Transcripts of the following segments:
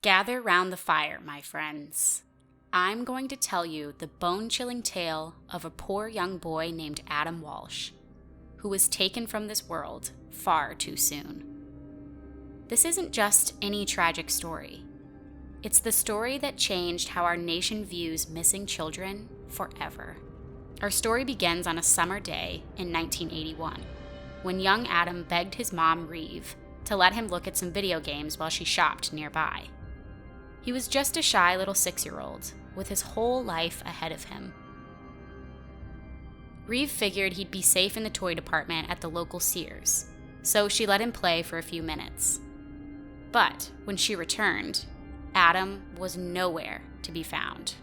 Gather round the fire, my friends. I'm going to tell you the bone-chilling tale of a poor young boy named Adam Walsh, who was taken from this world far too soon. This isn't just any tragic story. It's the story that changed how our nation views missing children forever. Our story begins on a summer day in 1981, when young Adam begged his mom, Reeve, to let him look at some video games while she shopped nearby. He was just a shy little 6-year-old, with his whole life ahead of him. Reeve figured he'd be safe in the toy department at the local Sears, so she let him play for a few minutes. But when she returned, Adam was nowhere to be found.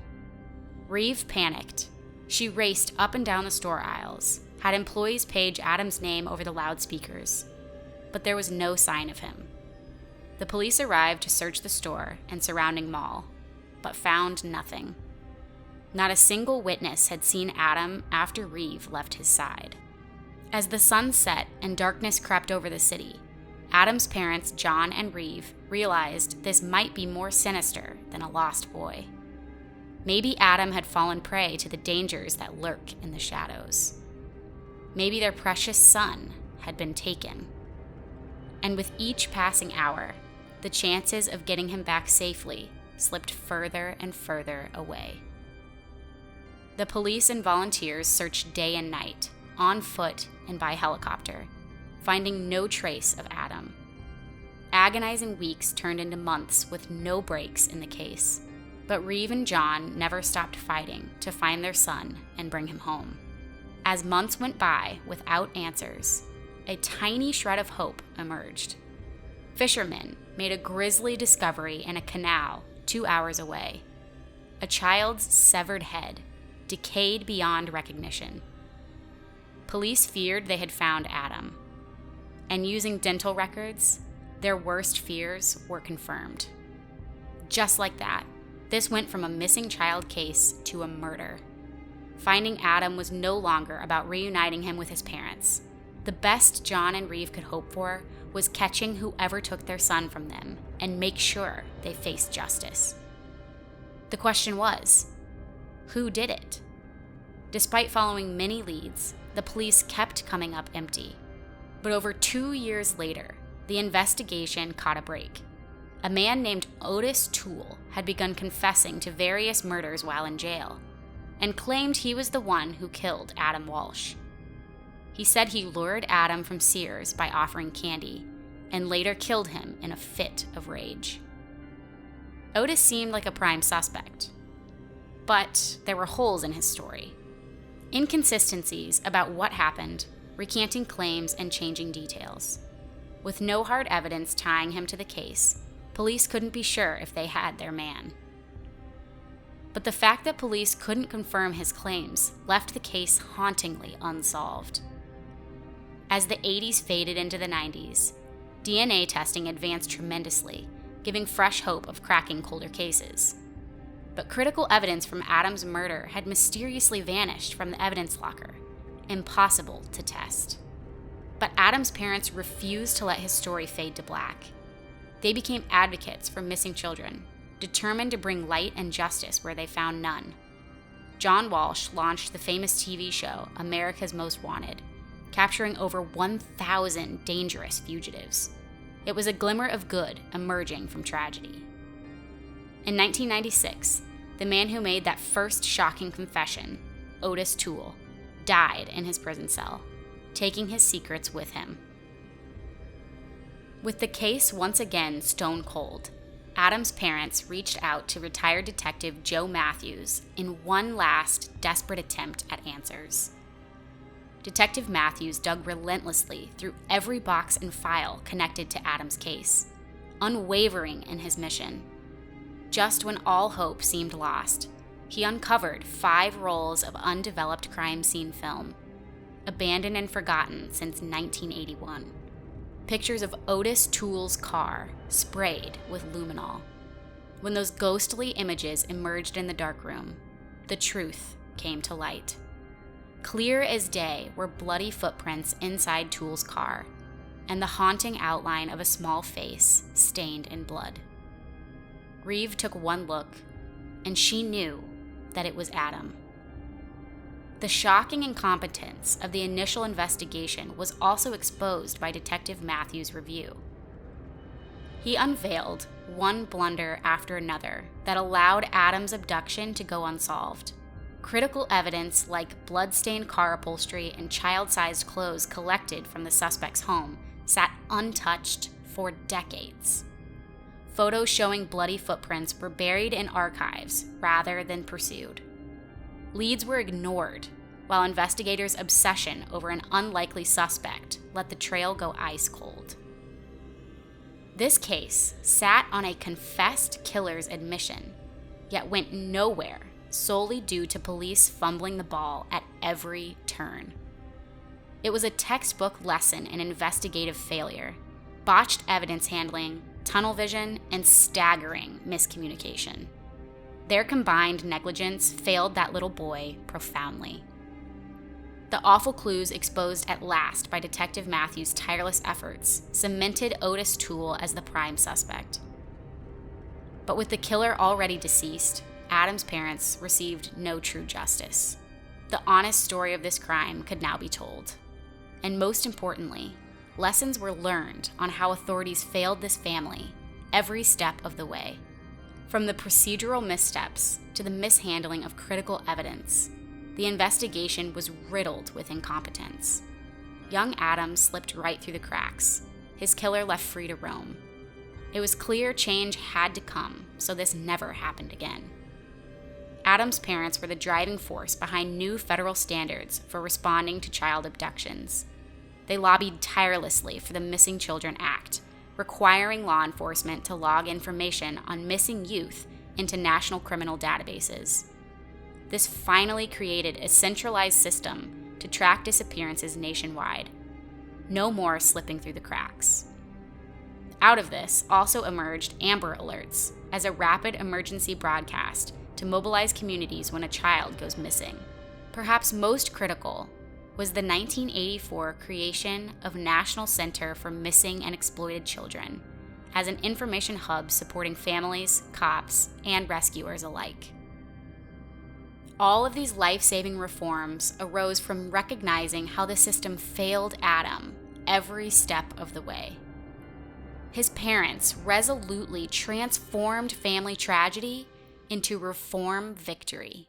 Reeve panicked. She raced up and down the store aisles, had employees page Adam's name over the loudspeakers, but there was no sign of him. The police arrived to search the store and surrounding mall, but found nothing. Not a single witness had seen Adam after Reeve left his side. As the sun set and darkness crept over the city, Adam's parents, John and Reeve, realized this might be more sinister than a lost boy. Maybe Adam had fallen prey to the dangers that lurk in the shadows. Maybe their precious son had been taken. And with each passing hour, the chances of getting him back safely slipped further and further away. The police and volunteers searched day and night, on foot and by helicopter, finding no trace of Adam. Agonizing weeks turned into months with no breaks in the case, but Reeve and John never stopped fighting to find their son and bring him home. As months went by without answers, a tiny shred of hope emerged. Fishermen made a grisly discovery in a canal 2 hours away. A child's severed head, decayed beyond recognition. Police feared they had found Adam, and using dental records, their worst fears were confirmed. Just like that, this went from a missing child case to a murder. Finding Adam was no longer about reuniting him with his parents. The best John and Reeve could hope for was catching whoever took their son from them and make sure they faced justice. The question was, who did it? Despite following many leads, the police kept coming up empty. But over 2 years later, the investigation caught a break. A man named Otis Toole had begun confessing to various murders while in jail, and claimed he was the one who killed Adam Walsh. He said he lured Adam from Sears by offering candy, and later killed him in a fit of rage. Otis seemed like a prime suspect, but there were holes in his story. Inconsistencies about what happened, recanting claims and changing details. With no hard evidence tying him to the case, police couldn't be sure if they had their man. But the fact that police couldn't confirm his claims left the case hauntingly unsolved. As the 80s faded into the 90s, DNA testing advanced tremendously, giving fresh hope of cracking colder cases. But critical evidence from Adam's murder had mysteriously vanished from the evidence locker, impossible to test. But Adam's parents refused to let his story fade to black. They became advocates for missing children, determined to bring light and justice where they found none. John Walsh launched the famous TV show America's Most Wanted, capturing over 1,000 dangerous fugitives. It was a glimmer of good emerging from tragedy. In 1996, the man who made that first shocking confession, Otis Toole, died in his prison cell, taking his secrets with him. With the case once again stone cold, Adam's parents reached out to retired detective Joe Matthews in one last desperate attempt at answers. Detective Matthews dug relentlessly through every box and file connected to Adam's case, unwavering in his mission. Just when all hope seemed lost, he uncovered 5 rolls of undeveloped crime scene film, abandoned and forgotten since 1981. Pictures of Otis Toole's car sprayed with luminol. When those ghostly images emerged in the darkroom, the truth came to light. Clear as day were bloody footprints inside Toole's car, and the haunting outline of a small face stained in blood. Reeve took one look, and she knew that it was Adam. The shocking incompetence of the initial investigation was also exposed by Detective Matthews' review. He unveiled one blunder after another that allowed Adam's abduction to go unsolved. Critical evidence like blood-stained car upholstery and child-sized clothes collected from the suspect's home sat untouched for decades. Photos showing bloody footprints were buried in archives rather than pursued. Leads were ignored, while investigators' obsession over an unlikely suspect let the trail go ice cold. This case sat on a confessed killer's admission, yet went nowhere solely due to police fumbling the ball at every turn. It was a textbook lesson in investigative failure, botched evidence handling, tunnel vision, and staggering miscommunication. Their combined negligence failed that little boy profoundly. The awful clues exposed at last by Detective Matthews' tireless efforts cemented Otis Toole as the prime suspect. But with the killer already deceased, Adam's parents received no true justice. The honest story of this crime could now be told. And most importantly, lessons were learned on how authorities failed this family every step of the way. From the procedural missteps to the mishandling of critical evidence, the investigation was riddled with incompetence. Young Adam slipped right through the cracks. His killer left free to roam. It was clear change had to come, so this never happened again. Adam's parents were the driving force behind new federal standards for responding to child abductions. They lobbied tirelessly for the Missing Children Act, requiring law enforcement to log information on missing youth into national criminal databases. This finally created a centralized system to track disappearances nationwide. No more slipping through the cracks. Out of this also emerged Amber Alerts as a rapid emergency broadcast to mobilize communities when a child goes missing. Perhaps most critical was the 1984 creation of National Center for Missing and Exploited Children as an information hub supporting families, cops, and rescuers alike. All of these life-saving reforms arose from recognizing how the system failed Adam every step of the way. His parents resolutely transformed family tragedy into reform victory.